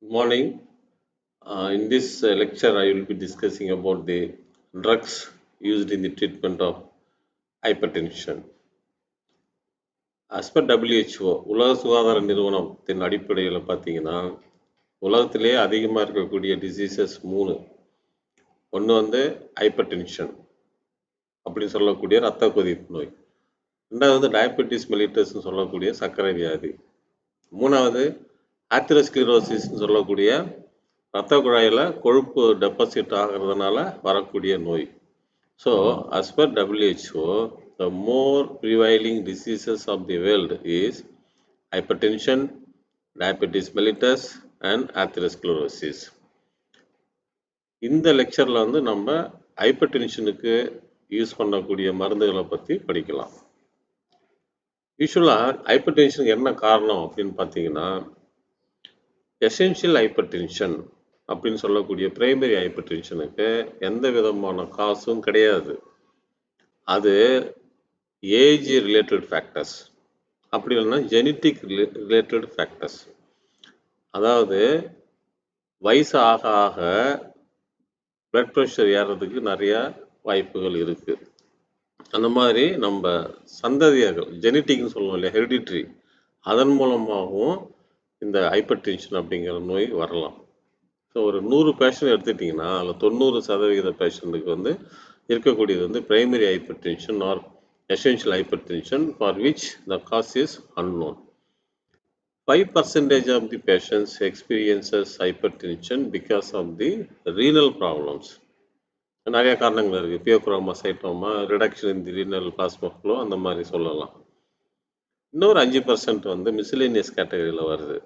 Good morning. In this lecture, I will be discussing about the drugs used in the treatment of hypertension. As per WHO, உலக சுகாதார நிறுவனத்தின் அடிப்படையில் பார்த்தீங்கன்னா உலகத்திலே அதிகமாக இருக்கக்கூடிய டிசீசஸ் 3. ஒன்று வந்து ஹைப்பர்டென்ஷன் அப்படின்னு சொல்லக்கூடிய இரத்த கொதிப்பு நோய். ரெண்டாவது டயபெட்டிஸ் மெலிட்டஸ்ன்னு சொல்லக்கூடிய சர்க்கரை வியாதி. மூணாவது ஆத்திரோஸ்க்ளரோசிஸ்ன்னு சொல்லக்கூடிய இரத்த குழாயில் கொழுப்பு டெபாசிட் ஆகிறதுனால வரக்கூடிய நோய். So as per WHO, the more prevailing diseases of the world is hypertension, diabetes mellitus and atherosclerosis. இந்த லெக்சரில் வந்து நம்ம ஹைப்பர்டென்ஷனுக்கு யூஸ் பண்ணக்கூடிய மருந்துகளை பற்றி படிக்கலாம். யூஸ்வலாக ஹைப்பர்டென்ஷனுக்கு என்ன காரணம் அப்படின்னு பார்த்தீங்கன்னா எசென்ஷியல் ஹைப்பர்டென்ஷன் அப்படின்னு சொல்லக்கூடிய பிரைமரி ஹைப்பர்டென்ஷனுக்கு எந்த விதமான காசும் கிடையாது. அது ஏஜ் ரிலேட்டட் ஃபேக்டர்ஸ், அப்படி இல்லைன்னா ஜெனட்டிக் ரிலேட்டட் ஃபேக்டர்ஸ். அதாவது வயசு ஆக ஆக பிளட் ப்ரெஷர் ஏறுறதுக்கு நிறையா வாய்ப்புகள் இருக்குது. அந்த மாதிரி நம்ம சந்ததியர்கள் ஜெனட்டிக்னு சொல்லுவோம் இல்லையா, ஹெரிடிட்ரி, அதன் மூலமாகவும் இந்த ஹைப்பர்டென்ஷன் அப்படிங்கிற நோய் வரலாம். ஸோ ஒரு 100 பேஷண்ட் எடுத்துட்டிங்கன்னா அதில் 90% பேஷண்ட்டுக்கு வந்து இருக்கக்கூடியது வந்து primary hypertension R essential hypertension for which the cause is unknown. 5% of the patients experiences hypertension because of the renal problems. நிறைய காரணங்கள் இருக்குது. Phaeochromocytoma, reduction in the renal plasma flow, அந்த மாதிரி சொல்லலாம். இன்னொரு 5% வந்து மிஸ்லேனியஸ் கேட்டகரியில் வருது.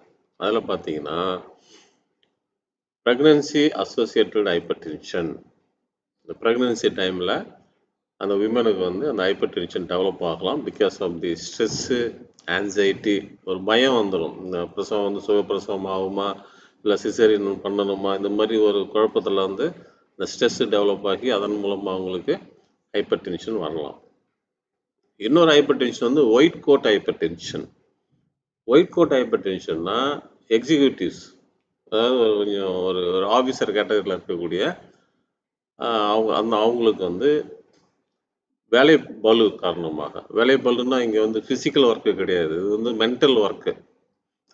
அதில் பார்த்தீங்கன்னா ப்ரெக்னன்சி அசோசியேட்டட் ஹைப்பர்டென்ஷன். இந்த ப்ரெக்னன்சி டைமில் அந்த விமனுக்கு வந்து அந்த ஹைப்பர்டென்ஷன் டெவலப் ஆகலாம் because of the stress, anxiety, ஒரு பயம் வந்துடும். இந்த பிரசவம் வந்து சுகப்பிரசவம் ஆகுமா இல்லை சிசேரியன் பண்ணணுமா, இந்த மாதிரி ஒரு குழப்பத்தில் வந்து இந்த ஸ்ட்ரெஸ்ஸு டெவலப் ஆகி அதன் மூலமாக அவங்களுக்கு ஹைப்பர்டென்ஷன் வரலாம். இன்னொரு ஹைப்பர்டென்ஷன் வந்து white coat hypertension. White coat ஹைப்பர்டென்ஷன்னா எக்ஸிக்யூட்டிவ்ஸ், அதாவது கொஞ்சம் ஒரு ஆஃபீஸர் கேட்டகரியில் இருக்கக்கூடிய அவங்களுக்கு வந்து வேலை பளு காரணமாக, வேலை பளுன்னா இங்கே வந்து ஃபிசிக்கல் ஒர்க்கு கிடையாது, இது வந்து மென்டல் ஒர்க்கு.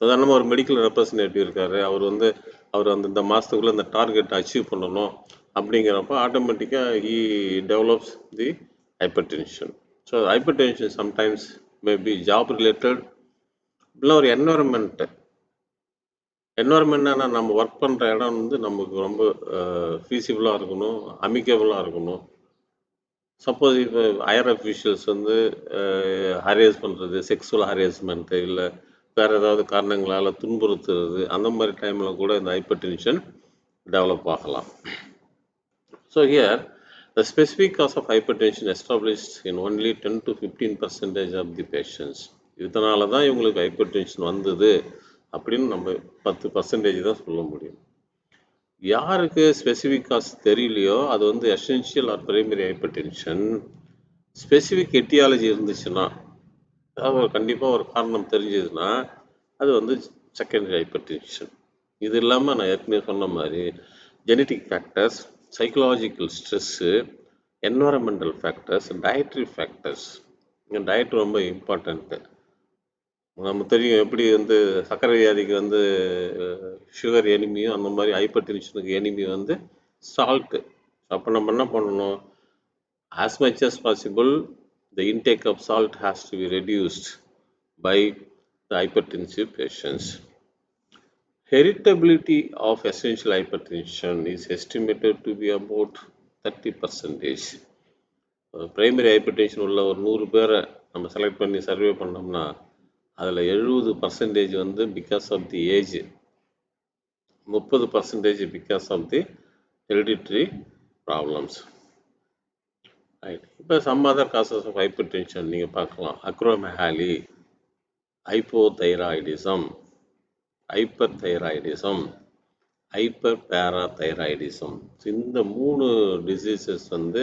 உதாரணமாக ஒரு மெடிக்கல் ரெப்ரசன்டேட்டிவ் இருக்கார், அவர் வந்து இந்த மாதத்துக்குள்ளே இந்த டார்கெட் அச்சீவ் பண்ணணும் அப்படிங்கிறப்ப ஆட்டோமேட்டிக்காக he develops the hypertension. So hypertension sometimes may be job related, இல்லை ஒரு என்வரன்மெண்ட்னா நம்ம ஒர்க் பண்ணுற இடம் வந்து நமக்கு ரொம்ப ஃபீஸிபிளாக இருக்கணும், அமிக்கபிளாக இருக்கணும். சப்போஸ் இப்போ ஹையர் அஃபீஷியல்ஸ் வந்து ஹரேஸ் பண்ணுறது, செக்ஸுவல் ஹரேஸ்மெண்ட்டு, இல்லை வேறு ஏதாவது காரணங்களால் துன்புறுத்துறது, அந்த மாதிரி டைமில் கூட இந்த ஹைப்பர்டென்ஷன் டெவலப் ஆகலாம். So here the specific cause of hypertension established in only 10 to 15% of the patients. இதனால தான் இவங்களுக்கு ஹைப்பர்டென்ஷன் வந்தது அப்படின்னு நம்ம 10% தான் சொல்ல முடியும். யாருக்கு ஸ்பெசிஃபிக் காஸ் தெரியலையோ அது வந்து essential or primary hypertension. Specific aetiology இருந்துச்சுன்னா, அதாவது கண்டிப்பாக ஒரு காரணம் தெரிஞ்சதுன்னா அது வந்து செகண்டரி ஹைப்பர்டென்ஷன். இது இல்லாமல் நான் ஏற்கனவே சொன்ன மாதிரி genetic factors, psychological stress, environmental factors, dietary factors. இங்கே டயட் ரொம்ப இம்பார்ட்டண்ட்டு. நமக்கு தெரியும் எப்படி வந்து சர்க்கரை வியாதிக்கு வந்து சுகர் எனிமியும் அந்த மாதிரி ஹைப்பர்டென்ஷனுக்கு எனிமி வந்து சால்ட்டு. அப்போ நம்ம என்ன பண்ணணும், as much as possible the intake of salt has to be reduced by the hypertensive patients. Heritability of essential hypertension is estimated to be about 30%. Primary hypertension உள்ள ஒரு 100 பேரை நம்ம செலக்ட் பண்ணி சர்வே பண்ணோம்னா அதில் 70% வந்து because of the age, 30% because of the hereditary problems. Right. இப்போ some other causes of hypertension நீங்கள் பார்க்கலாம். Acromegaly, hypothyroidism, hyperthyroidism, hyperparathyroidism. இந்த 3 டிசீசஸ் வந்து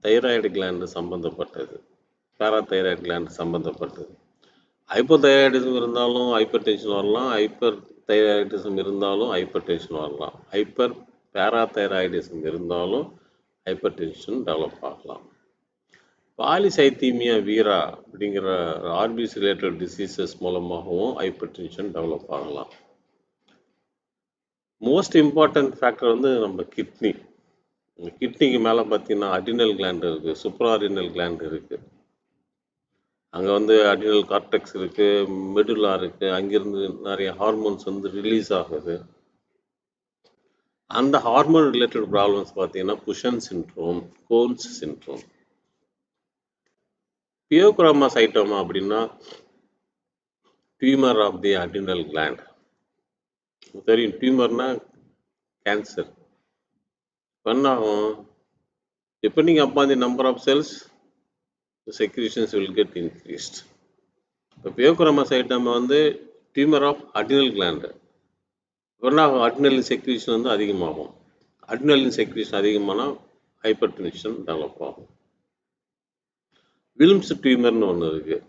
தைராய்டு கிளாண்டு சம்மந்தப்பட்டது, பேராதைராய்டு கிளாண்டு சம்மந்தப்பட்டது. ஹைப்போதைராய்டிசம் இருந்தாலும் ஹைப்பர் டென்ஷன் வரலாம், ஹைப்பர் தைராய்டிசம் இருந்தாலும் ஹைப்பர் டென்ஷன் வரலாம். ஹைப்பர் பேராதைராய்டிசம் இருந்தாலும் ஹைப்பர் டென்ஷன் டெவலப் ஆகலாம். பாலிசைத்தீமியா வீரா அப்படிங்கிற ஆர்பிசி ரிலேட்டட் டிசீசஸ் மூலமாகவும் ஹைப்பர் டென்ஷன் டெவலப் ஆகலாம். மோஸ்ட் இம்பார்ட்டன்ட் ஃபேக்டர் வந்து நம்ம கிட்னி. கிட்னிக்கு மேலே பார்த்தீங்கன்னா அடினல் கிளாண்ட் இருக்குது, சுப்ராரினல் கிளாண்ட் இருக்குது. அங்கே வந்து அடினல் கார்டெக்ஸ் இருக்குது, மெடுலா இருக்குது. அங்கேருந்து நிறைய ஹார்மோன்ஸ் வந்து ரிலீஸ் ஆகுது. அந்த ஹார்மோன் ரிலேட்டட் ப்ராப்ளம்ஸ் பார்த்தீங்கன்னா Cushing syndrome, Conn's syndrome. Pheochromocytoma அப்படின்னா tumour of the adrenal gland. தெரியும், டியூமர்னா கேன்சர். என்னாகும், depending upon the number of cells, the secretions will get increased. இப்போ பியோக்ரோமோசைட்டோமா வந்து டியூமர் ஆஃப் அடினல் கிளாண்ட். என்னாகும், அடினல் செக்ரீஷன் வந்து அதிகமாகும். அடினலின் செக்ரீஷன் அதிகமானால் ஹைப்பர் டென்ஷன் டெவலப் ஆகும். வில்ம்ஸ் டியூமர்னு ஒன்று இருக்குது.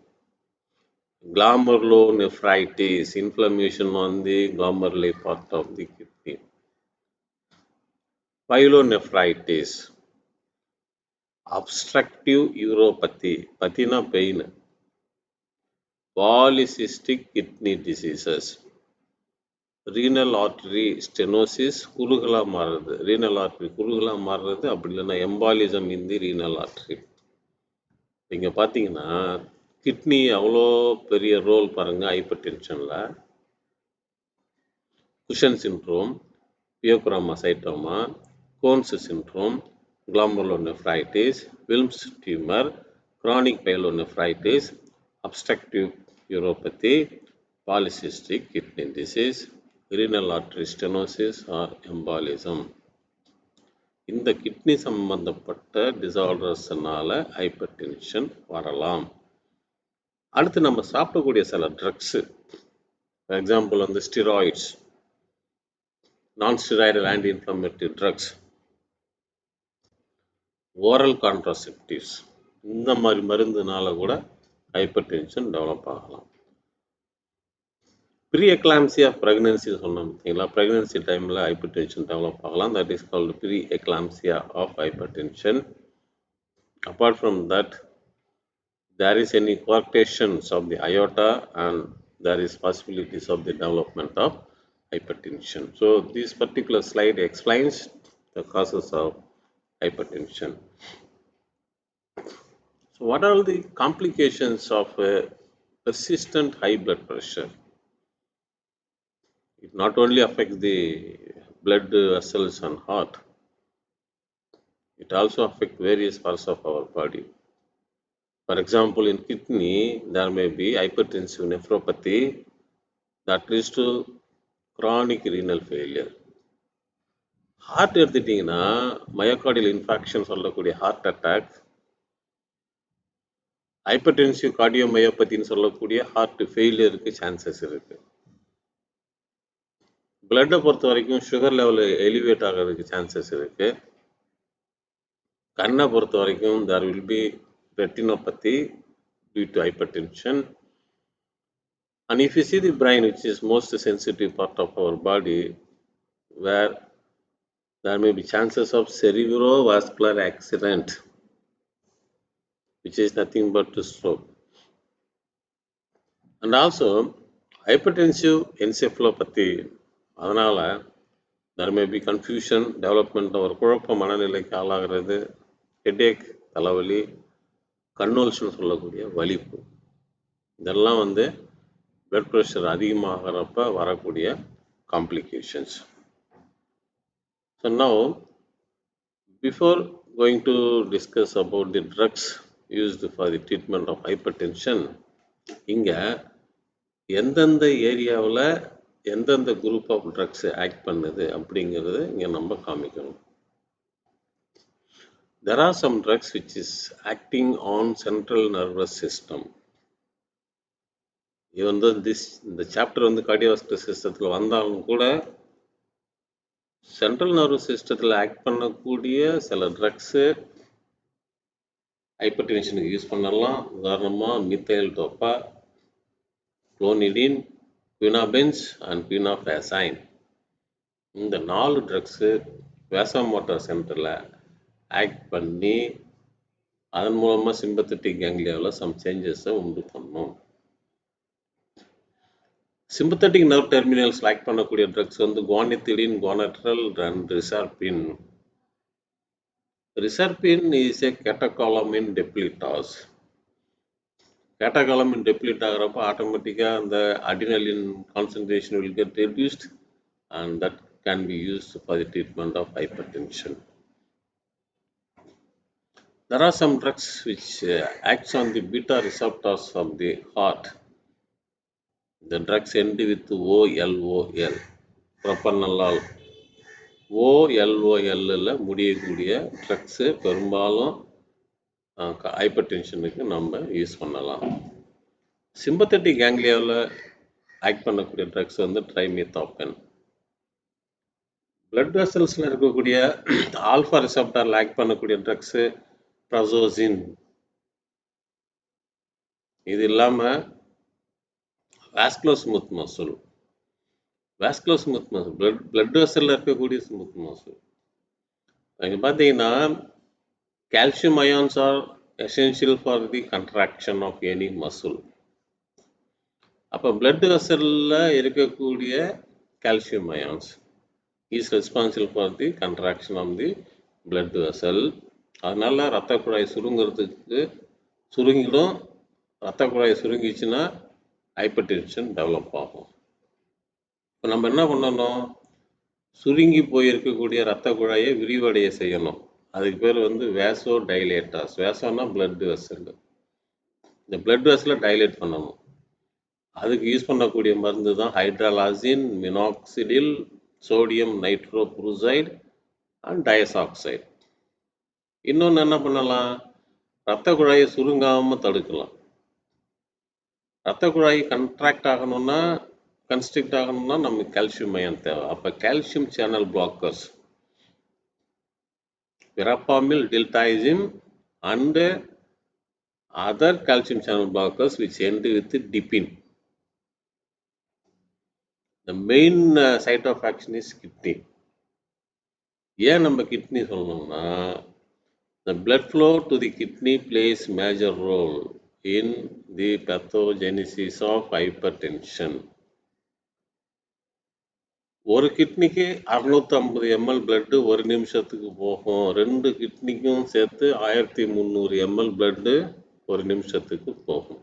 glomerulonephritis, inflammation on the glomerular part of the kidney. Pyelonephritis, obstructive uropathy, pathina pain, polycystic kidney diseases, renal artery stenosis, குறுகலா மாறுறது, renal artery குறுகலா மாறுறது, அப்படி இல்லைன்னா embolism in the renal artery. இங்கே பார்த்தீங்கன்னா kidney அவ்வளோ பெரிய ரோல் பாருங்கள் ஹைப்பர் டென்ஷனில். Cushion syndrome, phaeochromocytoma, cones syndrome, glomerulonephritis, Wilmès tumour, chronic pyelonephritis, obstructive uropathy, polycystic kidney disease, renal artery stenosis or embolism. இந்த கிட்னி சம்பந்தப்பட்ட டிசார்டர்ஸ்னால ஹைப்பர் டென்ஷன் வரலாம். அடுத்து நம்ம சாப்பிடக்கூடிய சில ட்ரக்ஸு, ஃபார் எக்ஸாம்பிள் வந்து steroids, non-steroidal anti-inflammatory drugs, oral contraceptives, இந்த மாதிரி மருந்துனால கூட ஹைப்பர் டென்ஷன் டெவலப் ஆகலாம். ப்ரீ எக்லாம்சியா ப்ரெக்னன்சி சொன்னோம் பார்த்தீங்களா, ப்ரெக்னன்சி டைமில் ஹைப்பர் டென்ஷன் டெவலப் ஆகலாம். That is called pre eclampsia of hypertension. Apart from that, there is any coarctations of the aorta and there is possibilities of the development of hypertension. So this particular slide explains the causes of hypertension. So what are the complications of persistent high blood pressure? It not only affects the blood vessels and heart, it also affects various parts of our body. For example, in kidney, there may be hypertensive nephropathy that leads to chronic renal failure. Heart எடுத்துட்டிங்கன்னா myocardial infarction சொல்லக்கூடிய heart attack, hypertensive கார்டியோமயோபதின்னு சொல்லக்கூடிய heart ஃபெயிலியருக்கு chances இருக்குது. பிளட்டை பொறுத்த வரைக்கும் sugar level elevate ஆகிறதுக்கு சான்சஸ் இருக்குது. கண்ணை பொறுத்த வரைக்கும் there will be retinopathy due to hypertension. And if you see the brain, which is most sensitive part of our body, where there may be chances of cerebrovascular accident, which is nothing but to stroke. And also hypertensive encephalopathy, அதனால் there may be confusion, development, ஒரு குழப்ப மனநிலைக்கு ஆளாகிறது, headache, தலைவலி, convulsion சொல்லக்கூடிய வலிப்பு, இதெல்லாம் வந்து blood pressure அதிகமாகிறப்ப வரக்கூடிய complications. So now, before going to discuss about the drugs used for the treatment of hypertension, இங்கே எந்தெந்த ஏரியாவில் எந்தெந்த குரூப் ஆஃப் ட்ரக்ஸ் ஆக்ட் பண்ணுது அப்படிங்கிறது இங்கே நம்ம காமிக்கணும். There are some drugs which is acting on central nervous system. இது வந்து இந்த சாப்டர் வந்து கார்டியோவாஸ்குலர் சிஸ்டத்தில் வந்தாலும் கூட சென்ட்ரல் நர்வஸ் சிஸ்டத்தில் ஆக்ட் பண்ணக்கூடிய சில ட்ரக்ஸு ஹைப்பர் டென்ஷனுக்கு யூஸ் பண்ணலாம். உதாரணமாக மித்தைல் டோப்பா, குளோனிடின், quinabins and quinafaxine. இந்த 4 ட்ரக்ஸு வேசோமோட்டார் சென்டரில் ஆக்ட் பண்ணி அதன் மூலமாக சிம்பத்தட்டிக் கேங்லியாவில் சம் சேஞ்சஸை உண்டு பண்ணும். சிம்பத்தட்டிக் நர்வ் டெர்மினல்ஸ் ஆக்ட் பண்ணக்கூடிய ட்ரக்ஸ் வந்து குவானித்திடின், குவானட்ரல் அண்ட் ரிசார்பின். ரிசார்பின் is a கேட்டகாலமின் டெப்ளிட்டாஸ். கேட்டகாலமின் டெப்ளிட் ஆகிறப்ப ஆட்டோமேட்டிக்காக அந்த அடினலின் concentration will get reduced and that can be used for the treatment of hypertension. There are some drugs which acts on the beta receptors of the heart. The drugs end with OLOL, propranolol. OLOL முடியக்கூடிய drugs பெரும்பாலும் hyper நம்ம use பண்ணலாம். Sympathetic கேங்லியாவில் act பண்ணக்கூடிய drugs வந்து trimethaphan. Blood வெசல்ஸில் இருக்கக்கூடிய alpha ரிசப்டாரில் ஆக்ட் பண்ணக்கூடிய ட்ரக்ஸு ப்ரசோசின். இது இல்லாமல் vascular smooth muscle. Vascular smooth muscle blood வெசலில் இருக்கக்கூடிய ஸ்மூத் மசில். இங்கே பார்த்தீங்கன்னா calcium ions are essential for the contraction of any muscle. அப்போ பிளட் வெசலில் இருக்கக்கூடிய calcium ions is responsible for the contraction of the blood vessel. அதனால ரத்த குழாய் சுருங்கிடும். ரத்த குழாய் சுருங்கிச்சுன்னா ஹைப்பர் டென்ஷன் டெவலப் ஆகும். இப்போ நம்ம என்ன பண்ணணும், சுருங்கி போயிருக்கக்கூடிய ரத்த குழாயை விரிவடைய செய்யணும். அதுக்கு பேர் வந்து வேசோ டைலேட்டாஸ். வேசோன்னா பிளட் வெசல். இந்த பிளட் வெசலை டைலேட் பண்ணணும். அதுக்கு யூஸ் பண்ணக்கூடிய மருந்து தான் ஹைட்ராலாசின், மினாக்சிடில், சோடியம் நைட்ரோபுரூசைடு அண்ட் டயசாக்சைடு. இன்னொன்று என்ன பண்ணலாம், ரத்த குழாயை சுருங்காமல் தடுக்கலாம். ரத்த குழாய் கன்ட்ராக்ட் ஆகணும்னா கன்ஸ்ட்ரிக்ட் ஆகணும்னா நமக்கு கால்சியம் அயன் தேவை. அப்போ calcium channel blockers verapamil, diltiazem and other calcium channel blockers which end with dipin. The main site of action is kidney. ஏன் நம்ம கிட்னி சொல்லணும்னா the blood flow to the kidney plays major role in the pathogenesis of hypertension. ஒரு கிட்னிக்கு 650 ml blood ஒரு நிமிஷத்துக்கு போகும். 2 கிட்னிக்கும் சேர்த்து 1300 ml blood ஒரு நிமிஷத்துக்கு போகும்.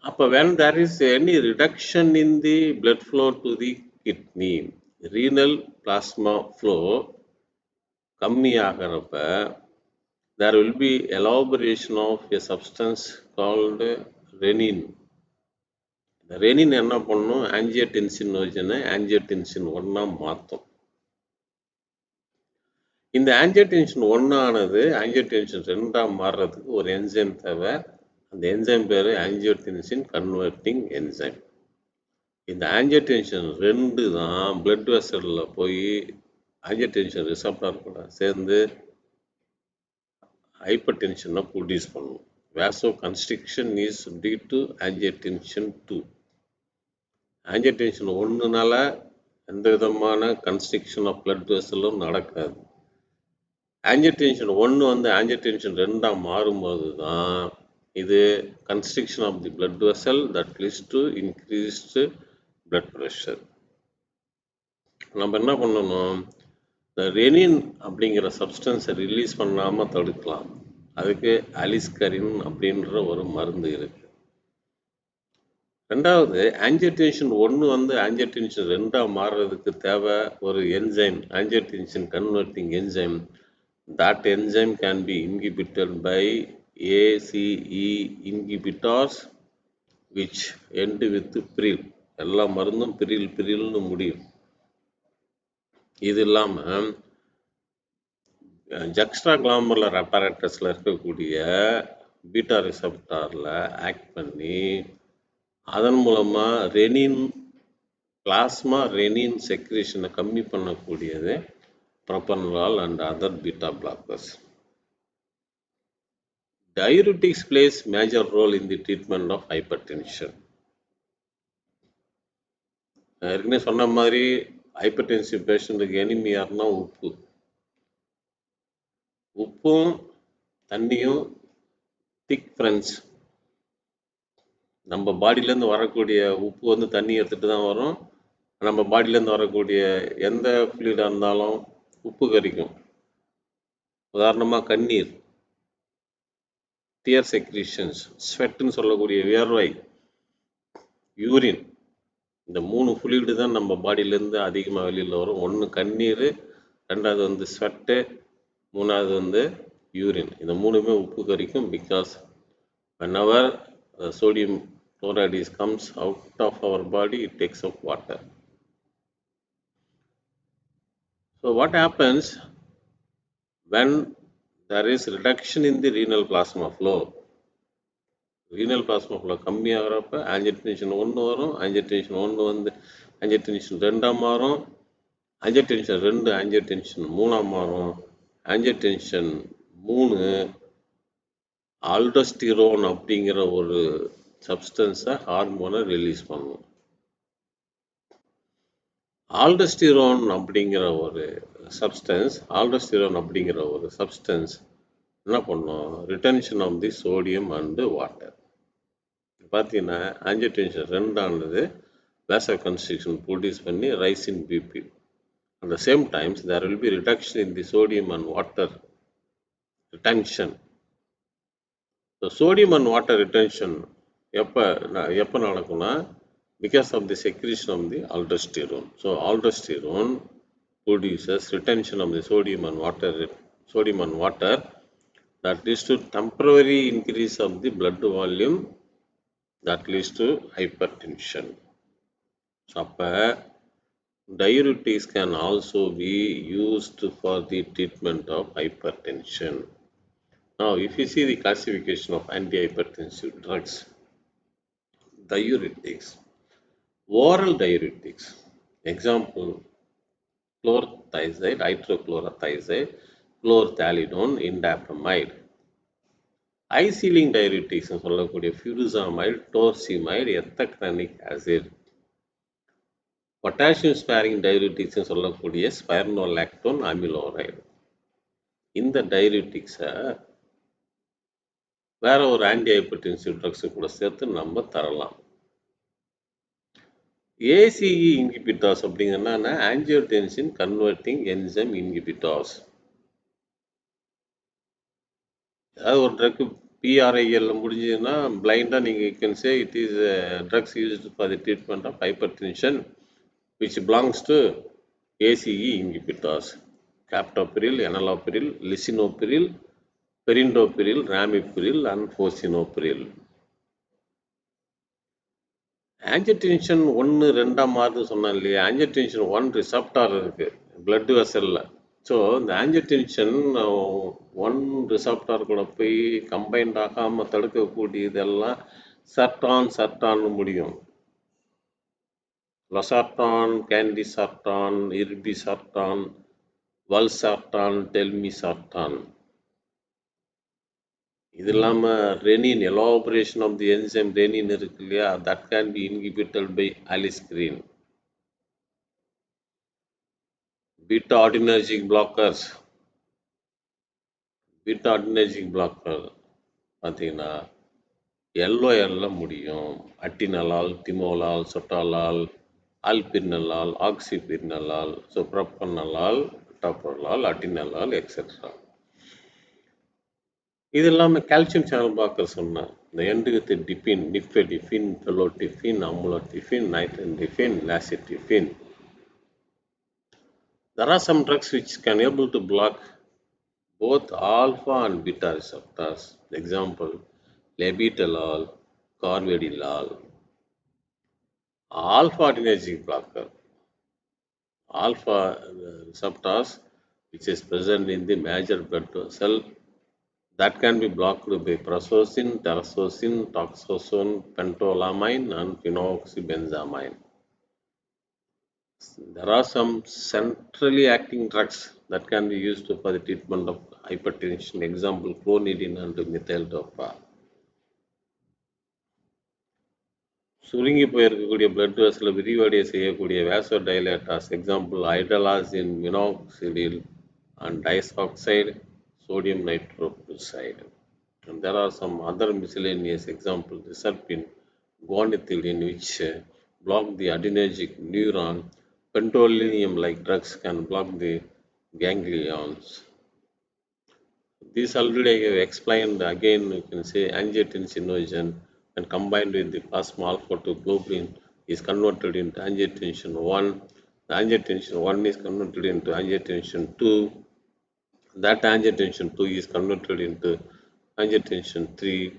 அப்போ when there is any reduction in the blood flow to the kidney, renal plasma flow கம்மி ஆகிறப்ப there will be elaboration of a substance called renin. இந்த ரெனின் என்ன பண்ணும், ஆஞ்சியோடென்சின் ஆஞ்சியோடென்சின் 1 மாற்றும். இந்த ஆஞ்சியோடென்சின் 1 ஆனது ஆஞ்சியோடென்சின் 2 மாறுறதுக்கு ஒரு என்சைம் தேவை. அந்த என்சைம் பேர் ஆஞ்சியோடென்சின் கன்வெர்ட்டிங் என்சைம். இந்த ஆஞ்சியோடென்சின் 2 தான் பிளட் வெசலில் போய் ஆஞ்சியோடென்சின் ரிசப்டார் கூட சேர்ந்து ஹைப்பர் டென்ஷனை ப்ரொடியூஸ் பண்ணும். Vasoconstriction is due to angiotensin 2. Angiotensin 1னால எந்த விதமான கன்ஸ்ட்ரிக்ஷன் ஆஃப் பிளட் வெசலும் நடக்காது. ஆஞ்சியோடென்சின் 1 வந்து ஆஞ்சியோடென்சின் 2 மாறும்போது தான் இது constriction of the blood vessel that leads to increased blood pressure. நம்ம என்ன பண்ணணும், இந்த ரெனின் அப்படிங்கிற சப்ஸ்டன்ஸை ரிலீஸ் பண்ணாமல் தடுக்கலாம். அதுக்கு அலிஸ்கரின் அப்படின்ற ஒரு மருந்து இருக்கு. ரெண்டாவது ஆஞ்சியோடென்சின் 1 வந்து ஆஞ்சியோடென்சின் 2 மாறுறதுக்கு தேவை ஒரு enzyme, angiotensin converting enzyme. That enzyme can be inhibited by ACE inhibitors which end with pril. எல்லா மருந்தும் பிரில்னு முடியும். இது இல்லாமல் ஜக்ஸ்ட்ரா கிளாமர்லர் அப்பரேட்டஸில் இருக்கக்கூடிய பீட்டா ரிசப்டாரில் ஆக்ட் பண்ணி அதன் மூலமாக ரெனின் பிளாஸ்மா ரெனின் செக்ரேஷனை கம்மி பண்ணக்கூடியது propranolol and other beta blockers. Diuretics plays major role in the treatment of hypertension. ஏற்கனவே சொன்ன மாதிரி ஹைப்பர்டென்சிவ் பேஷண்ட்டுக்கு எனிமி யாருன்னா உப்பு. உப்பும் தண்ணியும் திக் ஃப்ரெண்ட்ஸ். நம்ம பாடியிலேருந்து வரக்கூடிய உப்பு வந்து தண்ணி எடுத்துகிட்டு தான் வரும். நம்ம பாடியிலேருந்து வரக்கூடிய எந்த ஃப்ளூயிடாக இருந்தாலும் உப்பு கரிக்கும். உதாரணமாக கண்ணீர், டியர் செக்ரீஷன்ஸ், ஸ்வெட்டுன்னு சொல்லக்கூடிய வியர்வை, யூரின், இந்த 3 ஃப்ளூயிடு தான் நம்ம பாடியிலேருந்து அதிகமாக வெளியில் வரும். ஒன்று கண்ணீர், ரெண்டாவது வந்து ஸ்வெட்டு, மூணாவது வந்து யூரின். இந்த 3மே உப்பு கரிக்கும். Because whenever the sodium chloride comes out of our body, it takes up water. So what happens when there is reduction in the renal plasma flow? Renal plasma flow கம்மியாகிறப்ப ஆஞ்சியோடென்ஷன் 1 வரும். ஆஞ்சியோடென்ஷன் 1 வந்து ஆஞ்சியோடென்ஷன் 2 மாறும். ஆஞ்சியோடென்ஷன் 2 ஆஞ்சியோடென்ஷன் 3 மாறும். ஆஞ்சியோடென்ஷன் 3 ஆல்டோஸ்டிரோன் அப்படிங்கிற ஒரு சப்ஸ்டன்ஸை ஹார்மோனை ரிலீஸ் பண்ணும். Aldosterone அப்படிங்கிற ஒரு substance என்ன பண்ணும்? Retention of the sodium and water. பார்த்தீங்கன்னா ஆஞ்சியோடென்ஷன் 2 ஆனது வாசோ கன்ஸ்ட்ரிக்ஷன் ப்ரொடியூஸ் பண்ணி rise in BP. At the same times there will be reduction in the sodium and water retention. So sodium and water retention எப்போ நடக்கும்னா because of the secretion of the aldosterone. So aldosterone produces retention of the sodium and water that leads to temporary increase of the blood volume that leads to hypertension. So அப்போ diuretics can also be used for the treatment of hypertension. Now if you see the classification of antihypertensive drugs, diuretics, oral diuretics, example chlorothiazide, hydrochlorothiazide, chlorthalidone, indapamide. High ceiling diuretics சொல்லக்கூடிய furosemide, torsemide, ethacranic acid. Potassium sparing diuretics சொல்லக்கூடிய spironolactone, amiloride. இந்த diuretics-ஐ வேற ஒரு antihypertensive drugs கூட சேர்த்து நம்ம தரலாம். ACE inhibitors அப்படிங்கன்னா angiotensin converting enzyme inhibitors. அதாவது ஒரு ட்ரக் பிஆர்ஐஎல்ல முடிஞ்சதுன்னா பிளைண்டாக நீங்கள் can say it is drugs used for the treatment of hypertension which belongs to ACE inhibitors. Captopril, enalapril, lisinopril, perindopril, ramipril and fosinopril. Angiotensin 1, 2 மாறுதுன்னு சொன்னேன் இல்லையா? Angiotensin 1 ரிசப்டார் இருக்குது பிளட் வெசலில். ஸோ இந்த ஆஞ்சியோடென்ஷன் 1 ரிசப்டார் கூட போய் கம்பைன்ட் ஆகாமல் தடுக்கக்கூடியதெல்லாம் சர்டான்னு முடியும். லொசார்டான், கேண்டிசார்டான், இர்பிசார்டான், வல்சார்டான், டெல்மிசார்டான். இது இல்லாமல் renin, elaboration of the enzyme renin இருக்கு இல்லையா? That can be inhibited by aliskiren. Beta adrenergic blocker பார்த்தீங்கன்னா எல்ஓஎல்ல முடியும். Atenolol, timolol, sotalol, alprenolol, oxprenolol, so propranolol, டாப்பரலால், அட்டினலால் எக்ஸெட்ரா. இது இல்லாமல் கால்சியம் சேனல் பிளாக்கர் சொன்னேன். இந்த எண்டுகத்து dipine, nifedipine, felodipine, amlodipine, nitrendipine, lacidipine. There are some drugs which can able to block both alpha and beta receptors. Example, labetalol, carvedilol. Alpha adrenergic blocker. Alpha receptors which is present in the major blood vessel that can be blocked by prazosin, terazosin, toxosin, pentolamine and phenoxybenzamine. There are some centrally acting drugs that can be used for the treatment of hypertension. Example, clonidine and methyldopa. சுருங்கி போயிருக்கக்கூடிய blood வெசலை விரிவடைய செய்யக்கூடிய vasodilators example hydralazine minoxidil and disoxide sodium nitroprusside. And there are some other miscellaneous examples, reserpine, guanethidine, which block the adrenergic neuron. Pentolinium-like drugs can block the ganglions. This already I have explained. Again, you can say angiotensinogen and combined with the plasma alpha to globulin is converted into angiotensin 1. The angiotensin 1 is converted into angiotensin 2. That angiotensin 2 is converted into angiotensin 3.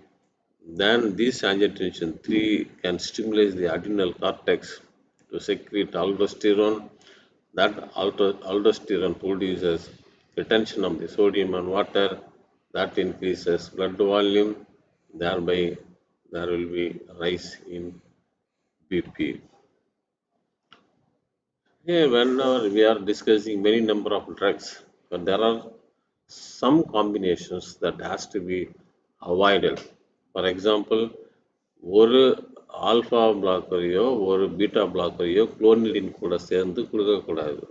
Then this angiotensin 3 can stimulate the adrenal cortex to secrete aldosterone. That aldosterone produces retention of the sodium and water. That increases blood volume. Thereby, there will be rise in BP. Here, whenever we are discussing many number of drugs, but there are some combinations that has to be avoided. For example, ஒரு alpha பிளாக்கரையோ ஒரு beta பிளாக்கரையோ குளோனிடின் கூட சேர்ந்து கொடுக்கக்கூடாது.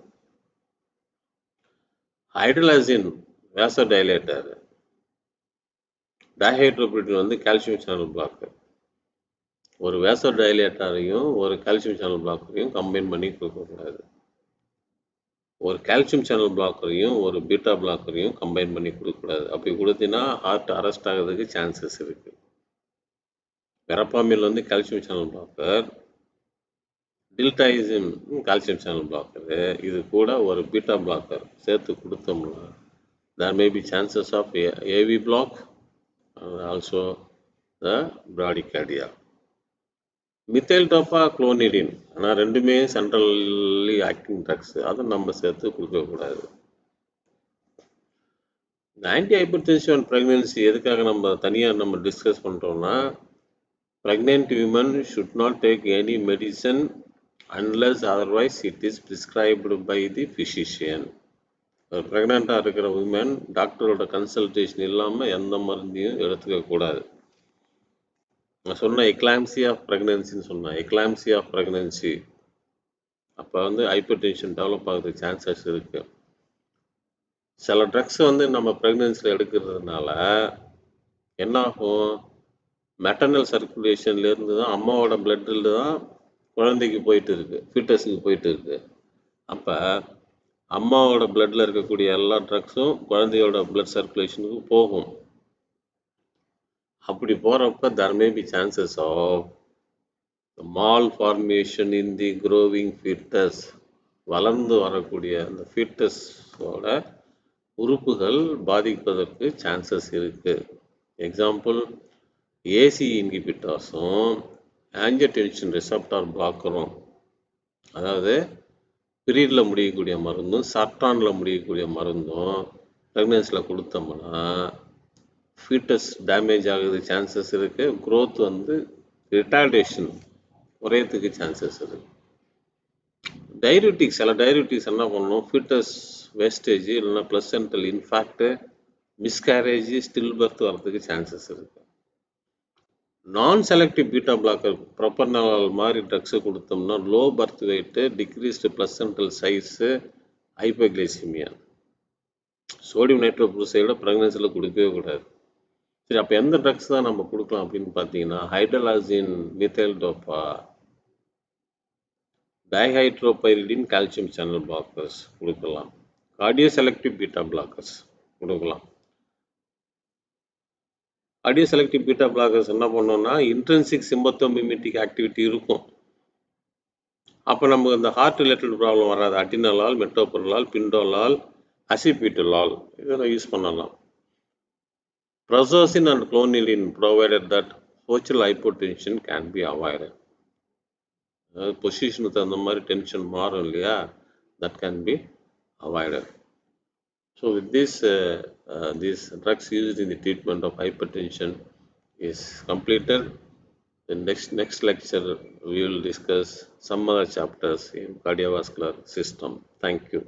ஹைட்ரலாசின் வேசோடைலேட்டர், dihydropyridine வந்து calcium channel blogger. ஒரு வேசோடைலேட்டரையும் ஒரு calcium channel பிளாக்கரையும் combine பண்ணி கொடுக்கக்கூடாது. ஒரு கால்சியம் சேனல் பிளாக்கரையும் ஒரு பீட்டா பிளாக்கரையும் கம்பைன் பண்ணி கொடுக்கக்கூடாது. அப்படி கொடுத்தீங்கன்னா ஹார்ட் அரெஸ்ட் ஆகிறதுக்கு சான்சஸ் இருக்கு. வெரப்பாமில் வந்து calcium channel blocker, diltiazem calcium channel blocker, இது கூட ஒரு பீட்டா பிளாக்கர் சேர்த்து கொடுத்தோம்னா there may be chances of AV block and also the bradycardia. Methyldopa clonidine, ஆனால் ரெண்டுமே சென்ட்ரலி ஆக்டிங் ட்ரக்ஸ், அதை நம்ம சேர்த்து கொடுக்கக்கூடாது. இந்த ஆன்டி ஹைப்பர்டென்சிவ் ப்ரெக்னென்சி எதுக்காக நம்ம தனியாக நம்ம டிஸ்கஸ் பண்ணுறோம்னா, pregnant women should not take any medicine unless otherwise it is prescribed by the physician. ப்ரெக்னெண்ட்டாக இருக்கிற உமன் டாக்டரோட கன்சல்டேஷன் இல்லாமல் எந்த மருந்தையும் எடுத்துக்கக்கூடாது. நான் சொன்ன எக்லாம்சி ஆஃப் ப்ரெக்னென்சின்னு சொன்னேன். எக்லாம்சி ஆஃப் ப்ரெக்னென்சி அப்போ வந்து ஹைப்பர் டென்ஷன் டெவலப் ஆகிறதுக்கு சான்சஸ் இருக்குது. சில ட்ரக்ஸ் வந்து நம்ம ப்ரெக்னென்சியில் எடுக்கிறதுனால என்ன ஆகும், மெட்டர்னல் சர்க்குலேஷன்லேருந்து தான் அம்மாவோட பிளட்டில் தான் குழந்தைக்கு போயிட்டு இருக்கு, ஃபீட்டஸுக்கு போயிட்டு இருக்கு. அப்போ அம்மாவோட பிளட்டில் இருக்கக்கூடிய எல்லா ட்ரக்ஸும் குழந்தையோட பிளட் சர்க்குலேஷனுக்கு போகும். அப்படி போகிறப்ப there may be chances of malformation in the growing fetus. வளர்ந்து வரக்கூடிய அந்த ஃபீட்டஸோட உறுப்புகள் பாதிப்பதற்கு சான்சஸ் இருக்கு. எக்ஸாம்பிள், ஏசி இன்ஹிபிட்டர்ஸும் ஆஞ்சியோடென்சின் ரிசப்டார் பிளாக்கரும், அதாவது பீரியடில் முடியக்கூடிய மருந்தும் சர்டானில் முடியக்கூடிய மருந்தும் ப்ரெக்னன்சியில் கொடுத்தோம்னா ஃபீட்டஸ் டேமேஜ் ஆகுது சான்சஸ் இருக்குது. க்ரோத் வந்து ரிட்டார்டேஷன் குறையத்துக்கு சான்சஸ் இருக்குது. டையூரிட்டிக்ஸ், சில டையூரிட்டிக்ஸ் என்ன பண்ணணும், ஃபீட்டஸ் வேஸ்டேஜ் இல்லைன்னா placental infarct, miscarriage, stillbirth வரதுக்கு சான்சஸ் இருக்குது. Non selective beta blocker propranolol மாதிரி ட்ரக்ஸு கொடுத்தோம்னா low birth weight, decreased placental size, hypoglycaemia. Sodium நைட்ரோப்ரூசைடை ப்ரெக்னன்சியில் கொடுக்கவே கூடாது. சரி, அப்போ எந்த ட்ரக்ஸ் தான் நம்ம கொடுக்கலாம் அப்படின்னு பார்த்தீங்கன்னா, ஹைட்ரலாசின், மித்தைல் டோப்பா, டைஹைட்ரோபைரிடின் கால்சியம் சேனல் பிளாக்கர்ஸ் கொடுக்கலாம். கார்டியோ செலக்டிவ் பீட்டா பிளாக்கர்ஸ் கொடுக்கலாம். கார்டியோ செலக்டிவ் பீட்டா பிளாக்கர்ஸ் என்ன பண்ணோம்னா இன்ட்ரென்சிக் சிம்பத்தோமிமெட்டிக் ஆக்டிவிட்டி இருக்கும். அப்போ நமக்கு இந்த ஹார்ட் ரிலேட்டட் ப்ராப்ளம் வராது. அட்டினலால், மெட்டோபரலால், பிண்டோலால், அசிபிட்டலால் இதெல்லாம் யூஸ் பண்ணலாம். Prazosin and clonidine provided that focal hypotension can be avoided. பொசிஷனுக்கு தகுந்த மாதிரி டென்ஷன் மாறும் இல்லையா, that can be avoided. So with this, these drugs used in the treatment of hypertension is completed. In next lecture we will discuss some other chapters in cardiovascular system. Thank you.